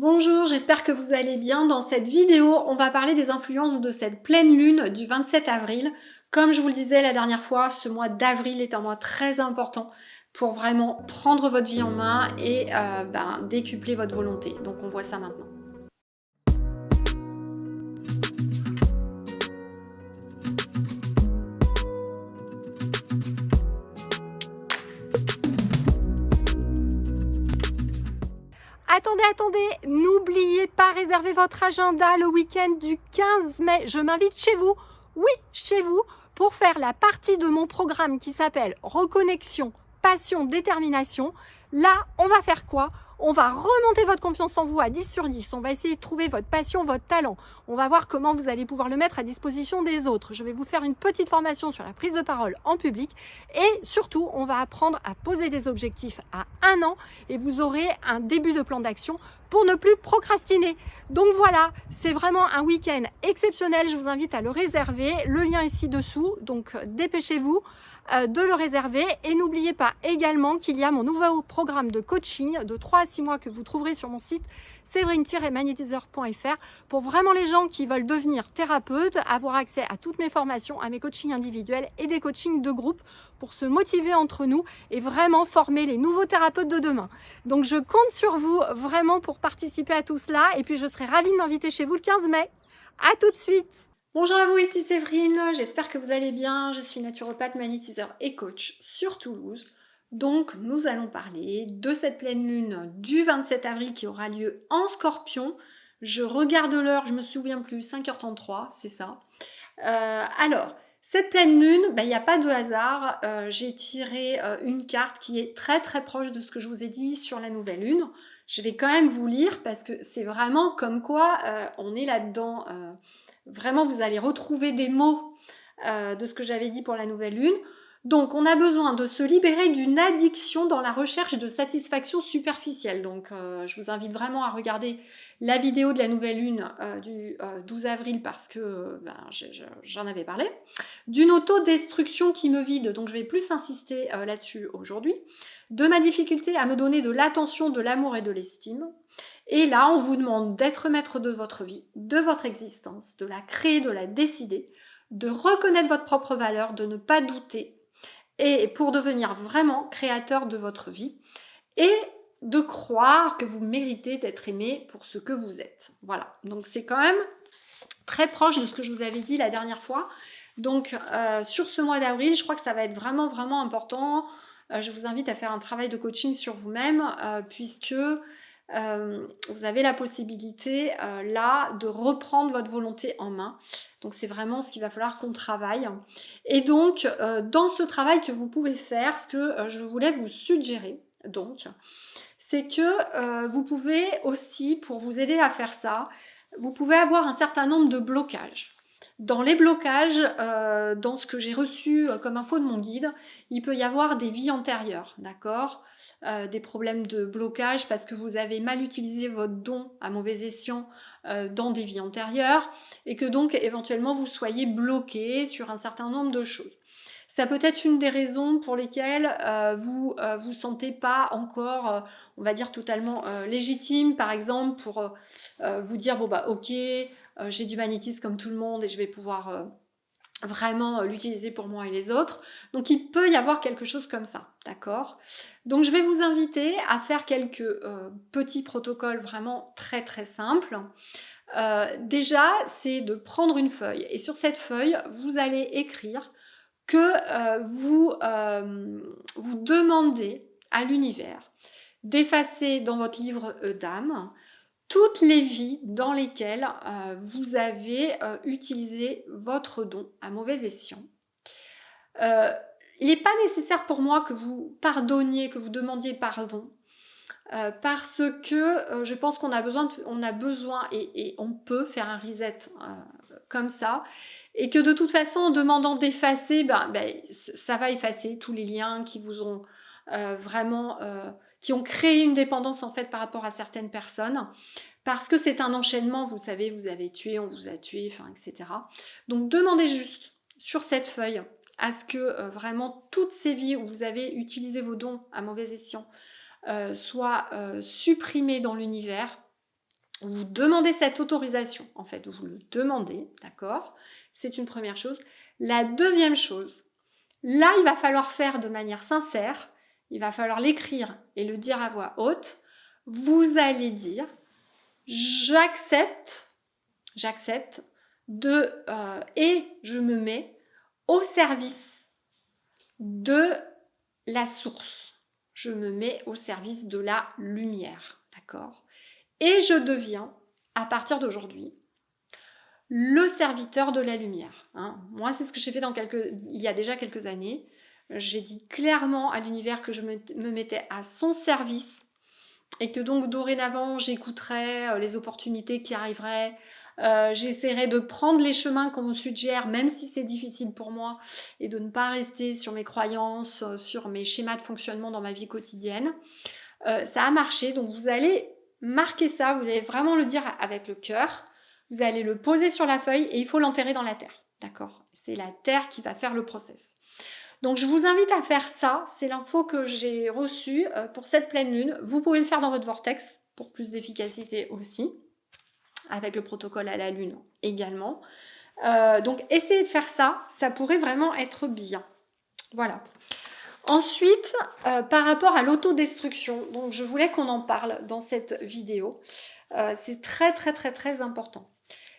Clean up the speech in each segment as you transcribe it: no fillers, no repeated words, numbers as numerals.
Bonjour, j'espère que vous allez bien. Dans cette vidéo, on va parler des influences de cette pleine lune du 27 avril. Comme je vous le disais la dernière fois, ce mois d'avril est un mois très important pour vraiment prendre votre vie en main et décupler votre volonté. Donc on voit ça maintenant. Attendez, n'oubliez pas réserver votre agenda le week-end du 15 mai. Je m'invite chez vous, oui, chez vous, pour faire la partie de mon programme qui s'appelle Reconnexion, Passion, Détermination. Là, on va faire quoi? On va remonter votre confiance en vous à 10 sur 10. On va essayer de trouver votre passion, votre talent. On va voir comment vous allez pouvoir le mettre à disposition des autres. Je vais vous faire une petite formation sur la prise de parole en public. Et surtout, on va apprendre à poser des objectifs à 1 an et vous aurez un début de plan d'action pour ne plus procrastiner. Donc voilà, c'est vraiment un week-end exceptionnel. Je vous invite à le réserver. Le lien est ci-dessous, donc dépêchez-vous de le réserver. Et n'oubliez pas également qu'il y a mon nouveau programme de coaching de 3 à 6 mois que vous trouverez sur mon site séverine-magnétiseur.fr pour vraiment les gens qui veulent devenir thérapeutes, avoir accès à toutes mes formations, à mes coachings individuels et des coachings de groupe pour se motiver entre nous et vraiment former les nouveaux thérapeutes de demain. Donc je compte sur vous vraiment pour participer à tout cela et puis je serai ravie de m'inviter chez vous le 15 mai. À tout de suite! Bonjour à vous, ici Séverine, j'espère que vous allez bien. Je suis naturopathe, magnétiseur et coach sur Toulouse. Donc nous allons parler de cette pleine lune du 27 avril qui aura lieu en Scorpion. Je regarde l'heure, je me souviens plus, 5h33, c'est ça. Alors, cette pleine lune, il n'y a pas de hasard. J'ai tiré une carte qui est très très proche de ce que je vous ai dit sur la nouvelle lune. Je vais quand même vous lire parce que c'est vraiment comme quoi on est là-dedans. Vraiment, vous allez retrouver des mots de ce que j'avais dit pour la nouvelle lune. Donc, on a besoin de se libérer d'une addiction dans la recherche de satisfaction superficielle. Donc, je vous invite vraiment à regarder la vidéo de la nouvelle lune du 12 avril parce que j'en avais parlé. D'une autodestruction qui me vide, donc je vais plus insister là-dessus aujourd'hui. De ma difficulté à me donner de l'attention, de l'amour et de l'estime. Et là, on vous demande d'être maître de votre vie, de votre existence, de la créer, de la décider, de reconnaître votre propre valeur, de ne pas douter, et pour devenir vraiment créateur de votre vie, et de croire que vous méritez d'être aimé pour ce que vous êtes. Voilà, donc c'est quand même très proche de ce que je vous avais dit la dernière fois. Donc sur ce mois d'avril, je crois que ça va être vraiment, vraiment important. Je vous invite à faire un travail de coaching sur vous-même, puisque vous avez la possibilité là de reprendre votre volonté en main. Donc c'est vraiment ce qu'il va falloir qu'on travaille. Et donc dans ce travail que vous pouvez faire, ce que je voulais vous suggérer, donc, c'est que vous pouvez aussi, pour vous aider à faire ça, vous pouvez avoir un certain nombre de blocages. Dans les blocages, dans ce que j'ai reçu comme info de mon guide, il peut y avoir des vies antérieures, d'accord? Des problèmes de blocage parce que vous avez mal utilisé votre don à mauvais escient dans des vies antérieures et que donc éventuellement vous soyez bloqué sur un certain nombre de choses. Ça peut être une des raisons pour lesquelles vous vous sentez pas encore, on va dire, totalement légitime, par exemple, pour vous dire, bon bah ok, j'ai du magnétisme comme tout le monde et je vais pouvoir vraiment l'utiliser pour moi et les autres. Donc il peut y avoir quelque chose comme ça, d'accord? Donc je vais vous inviter à faire quelques petits protocoles vraiment très très simples. Déjà, c'est de prendre une feuille et sur cette feuille, vous allez écrire que vous demandez à l'univers d'effacer dans votre livre d'âme toutes les vies dans lesquelles vous avez utilisé votre don à mauvais escient. Il n'est pas nécessaire pour moi que vous pardonniez, que vous demandiez pardon, parce que je pense qu'on a besoin et on peut faire un reset comme ça, et que de toute façon, en demandant d'effacer, ça va effacer tous les liens qui vous ont qui ont créé une dépendance en fait par rapport à certaines personnes, parce que c'est un enchaînement, vous savez, vous avez tué, on vous a tué, etc. Donc demandez juste sur cette feuille à ce que vraiment toutes ces vies où vous avez utilisé vos dons à mauvais escient soient supprimées dans l'univers Vous demandez cette autorisation, en fait, vous le demandez, d'accord? C'est une première chose. La deuxième chose, là, il va falloir faire de manière sincère, il va falloir l'écrire et le dire à voix haute. Vous allez dire, j'accepte et je me mets au service de la source. Je me mets au service de la lumière, d'accord? Et je deviens, à partir d'aujourd'hui, le serviteur de la lumière. Hein. Moi, c'est ce que j'ai fait il y a déjà quelques années. J'ai dit clairement à l'univers que je me mettais à son service et que donc dorénavant, j'écouterais les opportunités qui arriveraient. J'essaierai de prendre les chemins qu'on me suggère, même si c'est difficile pour moi, et de ne pas rester sur mes croyances, sur mes schémas de fonctionnement dans ma vie quotidienne. Ça a marché, donc vous allez marquer ça, vous allez vraiment le dire avec le cœur, vous allez le poser sur la feuille et il faut l'enterrer dans la terre, d'accord? C'est la terre qui va faire le process. Donc je vous invite à faire ça, c'est l'info que j'ai reçue pour cette pleine lune. Vous pouvez le faire dans votre vortex pour plus d'efficacité aussi, avec le protocole à la lune également. Donc essayez de faire ça, ça pourrait vraiment être bien. Voilà. Ensuite, par rapport à l'autodestruction, donc je voulais qu'on en parle dans cette vidéo. C'est très très très très important.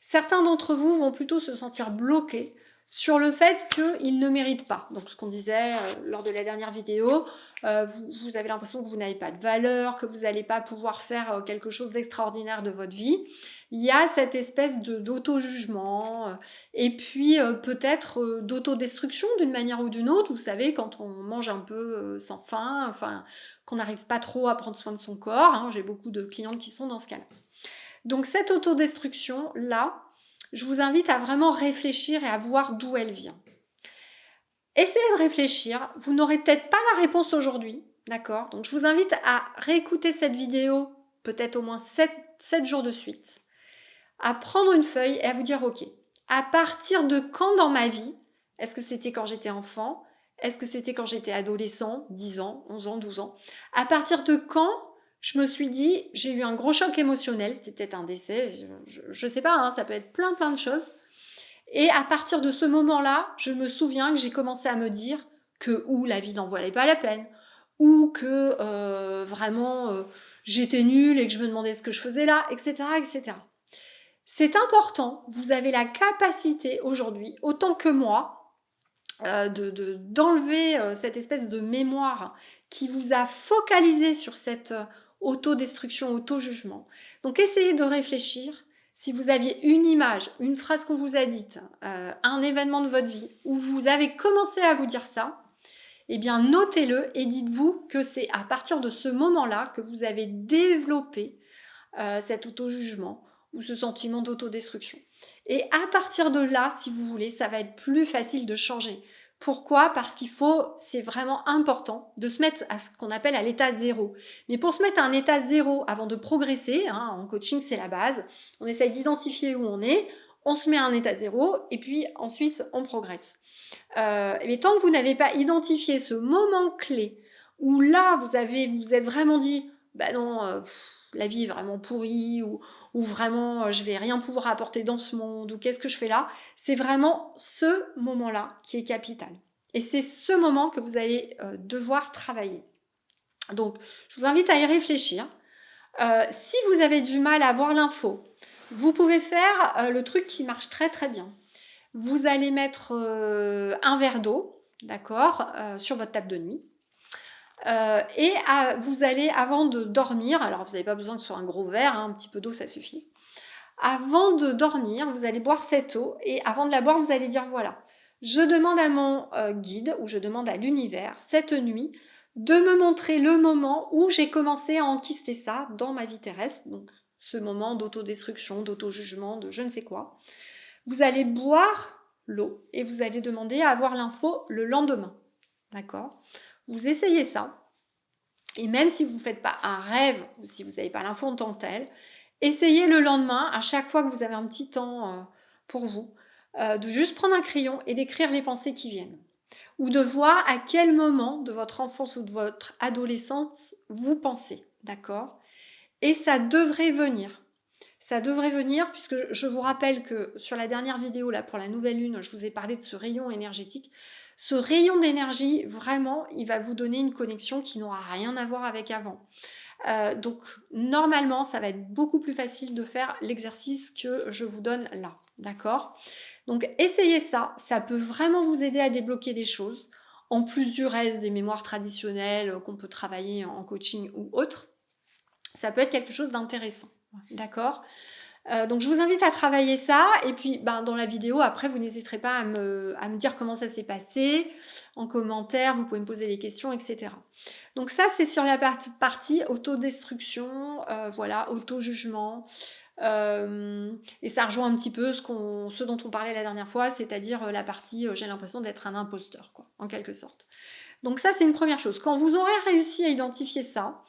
Certains d'entre vous vont plutôt se sentir bloqués sur le fait qu'ils ne méritent pas. Donc ce qu'on disait lors de la dernière vidéo, vous avez l'impression que vous n'avez pas de valeur, que vous n'allez pas pouvoir faire quelque chose d'extraordinaire de votre vie. Il y a cette espèce d'auto-jugement et puis peut-être d'autodestruction d'une manière ou d'une autre. Vous savez, quand on mange un peu sans faim, enfin, qu'on n'arrive pas trop à prendre soin de son corps. Hein, j'ai beaucoup de clientes qui sont dans ce cas-là. Donc cette autodestruction-là, je vous invite à vraiment réfléchir et à voir d'où elle vient. Essayez de réfléchir. Vous n'aurez peut-être pas la réponse aujourd'hui, d'accord? Donc je vous invite à réécouter cette vidéo peut-être au moins 7 jours de suite, à prendre une feuille et à vous dire, ok, à partir de quand dans ma vie, est-ce que c'était quand j'étais enfant? Est-ce que c'était quand j'étais adolescent, 10 ans, 11 ans, 12 ans? À partir de quand je me suis dit, j'ai eu un gros choc émotionnel, c'était peut-être un décès, je sais pas, hein, ça peut être plein de choses. Et à partir de ce moment-là, je me souviens que j'ai commencé à me dire que ou la vie n'en valait pas la peine, ou que vraiment j'étais nulle et que je me demandais ce que je faisais là, etc., etc. C'est important, vous avez la capacité aujourd'hui, autant que moi, d'enlever cette espèce de mémoire qui vous a focalisé sur cette autodestruction, auto-jugement. Donc essayez de réfléchir. Si vous aviez une image, une phrase qu'on vous a dite, un événement de votre vie où vous avez commencé à vous dire ça, eh bien notez-le et dites-vous que c'est à partir de ce moment-là que vous avez développé cet auto-jugement ou ce sentiment d'autodestruction. Et à partir de là, si vous voulez, ça va être plus facile de changer. Pourquoi? Parce c'est vraiment important de se mettre à ce qu'on appelle à l'état zéro. Mais pour se mettre à un état zéro avant de progresser, hein, en coaching c'est la base, on essaye d'identifier où on se met à un état zéro et puis ensuite on progresse. Mais tant que vous n'avez pas identifié ce moment clé où là vous êtes vraiment dit, bah non, la vie est vraiment pourrie ou vraiment je vais rien pouvoir apporter dans ce monde ou qu'est-ce que je fais là, c'est vraiment ce moment-là qui est capital. Et c'est ce moment que vous allez devoir travailler. Donc, je vous invite à y réfléchir. Si vous avez du mal à avoir l'info, vous pouvez faire le truc qui marche très très bien. Vous allez mettre un verre d'eau, d'accord, sur votre table de nuit. Vous allez, avant de dormir, alors vous n'avez pas besoin que ce soit un gros verre, hein, un petit peu d'eau ça suffit. Avant de dormir, vous allez boire cette eau et avant de la boire, vous allez dire voilà, je demande à mon guide ou je demande à l'univers cette nuit de me montrer le moment où j'ai commencé à enquister ça dans ma vie terrestre, donc ce moment d'autodestruction, d'auto-jugement, de je ne sais quoi. Vous allez boire l'eau et vous allez demander à avoir l'info le lendemain, d'accord ? Vous essayez ça, et même si vous ne faites pas un rêve, ou si vous n'avez pas l'info en tant que telle, essayez le lendemain, à chaque fois que vous avez un petit temps pour vous, de juste prendre un crayon et d'écrire les pensées qui viennent. Ou de voir à quel moment de votre enfance ou de votre adolescence vous pensez, d'accord ? Et ça devrait venir. Ça devrait venir puisque je vous rappelle que sur la dernière vidéo, là, pour la nouvelle lune, je vous ai parlé de ce rayon énergétique. Ce rayon d'énergie, vraiment, il va vous donner une connexion qui n'aura rien à voir avec avant. Donc, normalement, ça va être beaucoup plus facile de faire l'exercice que je vous donne là. D'accord? Donc, essayez ça. Ça peut vraiment vous aider à débloquer des choses. En plus du reste des mémoires traditionnelles qu'on peut travailler en coaching ou autre, ça peut être quelque chose d'intéressant. D'accord? Donc je vous invite à travailler ça et puis dans la vidéo après vous n'hésiterez pas à me dire comment ça s'est passé en commentaire, vous pouvez me poser des questions, etc. Donc ça c'est sur la partie autodestruction, voilà, auto-jugement. Et ça rejoint un petit peu ce dont on parlait la dernière fois, c'est-à-dire la partie j'ai l'impression d'être un imposteur, quoi, en quelque sorte. Donc ça c'est une première chose. Quand vous aurez réussi à identifier ça,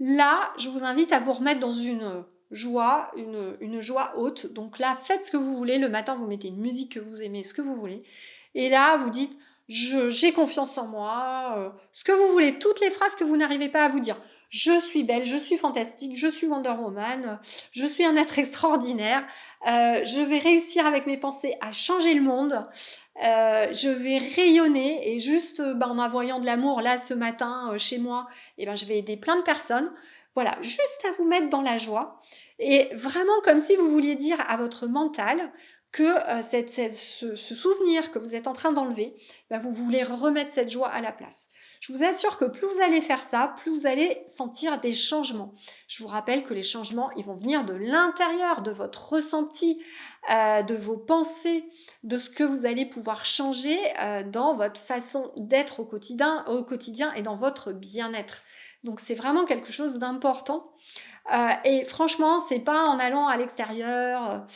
là je vous invite à vous remettre dans une joie, une joie haute. Donc là, faites ce que vous voulez. Le matin, vous mettez une musique que vous aimez, ce que vous voulez. Et là, vous dites, j'ai confiance en moi, ce que vous voulez, toutes les phrases que vous n'arrivez pas à vous dire. Je suis belle, je suis fantastique, je suis Wonder Woman, je suis un être extraordinaire, je vais réussir avec mes pensées à changer le monde, je vais rayonner et juste en envoyant de l'amour là ce matin chez moi, je vais aider plein de personnes. Voilà, juste à vous mettre dans la joie et vraiment comme si vous vouliez dire à votre mental que ce souvenir que vous êtes en train d'enlever, vous voulez remettre cette joie à la place. Je vous assure que plus vous allez faire ça, plus vous allez sentir des changements. Je vous rappelle que les changements, ils vont venir de l'intérieur, de votre ressenti, de vos pensées, de ce que vous allez pouvoir changer dans votre façon d'être au quotidien et dans votre bien-être. Donc c'est vraiment quelque chose d'important. Et franchement, c'est pas en allant à l'extérieur,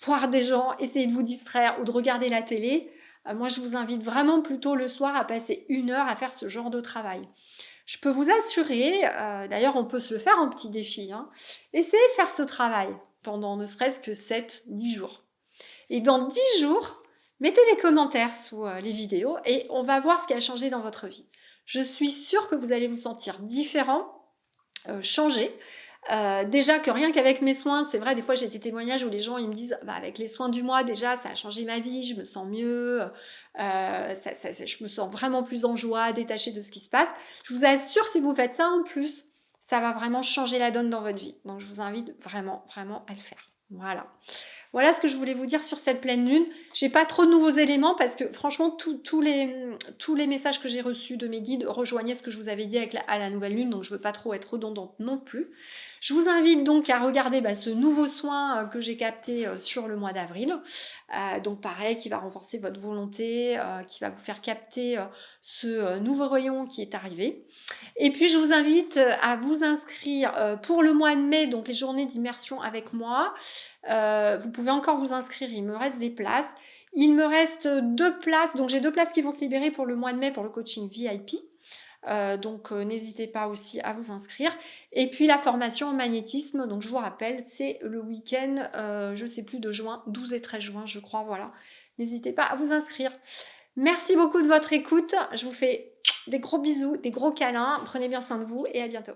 voir des gens, essayer de vous distraire ou de regarder la télé. Moi, je vous invite vraiment plutôt le soir à passer 1 heure à faire ce genre de travail. Je peux vous assurer, d'ailleurs on peut se le faire en petit défi, essayez de faire ce travail pendant ne serait-ce que 7-10 jours. Et dans 10 jours, mettez des commentaires sous les vidéos et on va voir ce qui a changé dans votre vie. Je suis sûre que vous allez vous sentir différent, changé. Déjà que rien qu'avec mes soins, c'est vrai, des fois j'ai des témoignages où les gens ils me disent avec les soins du mois déjà ça a changé ma vie, je me sens mieux, je me sens vraiment plus en joie, détachée de ce qui se passe. Je vous assure, si vous faites ça en plus, ça va vraiment changer la donne dans votre vie. Donc je vous invite vraiment, vraiment à le faire. Voilà ce que je voulais vous dire sur cette pleine lune. J'ai pas trop de nouveaux éléments parce que franchement, tous les messages que j'ai reçus de mes guides rejoignaient ce que je vous avais dit à la nouvelle lune, donc je veux pas trop être redondante non plus. Je vous invite donc à regarder ce nouveau soin que j'ai capté sur le mois d'avril. Donc pareil, qui va renforcer votre volonté, qui va vous faire capter ce nouveau rayon qui est arrivé. Et puis je vous invite à vous inscrire pour le mois de mai, donc les journées d'immersion avec moi. Vous pouvez encore vous inscrire, il me reste des places. Il me reste 2 places, donc j'ai 2 places qui vont se libérer pour le mois de mai pour le coaching VIP. Donc n'hésitez pas aussi à vous inscrire. Et puis la formation en magnétisme, donc je vous rappelle, c'est le week-end, je ne sais plus, de juin, 12 et 13 juin, je crois, voilà. N'hésitez pas à vous inscrire. Merci beaucoup de votre écoute. Je vous fais des gros bisous, des gros câlins. Prenez bien soin de vous et à bientôt.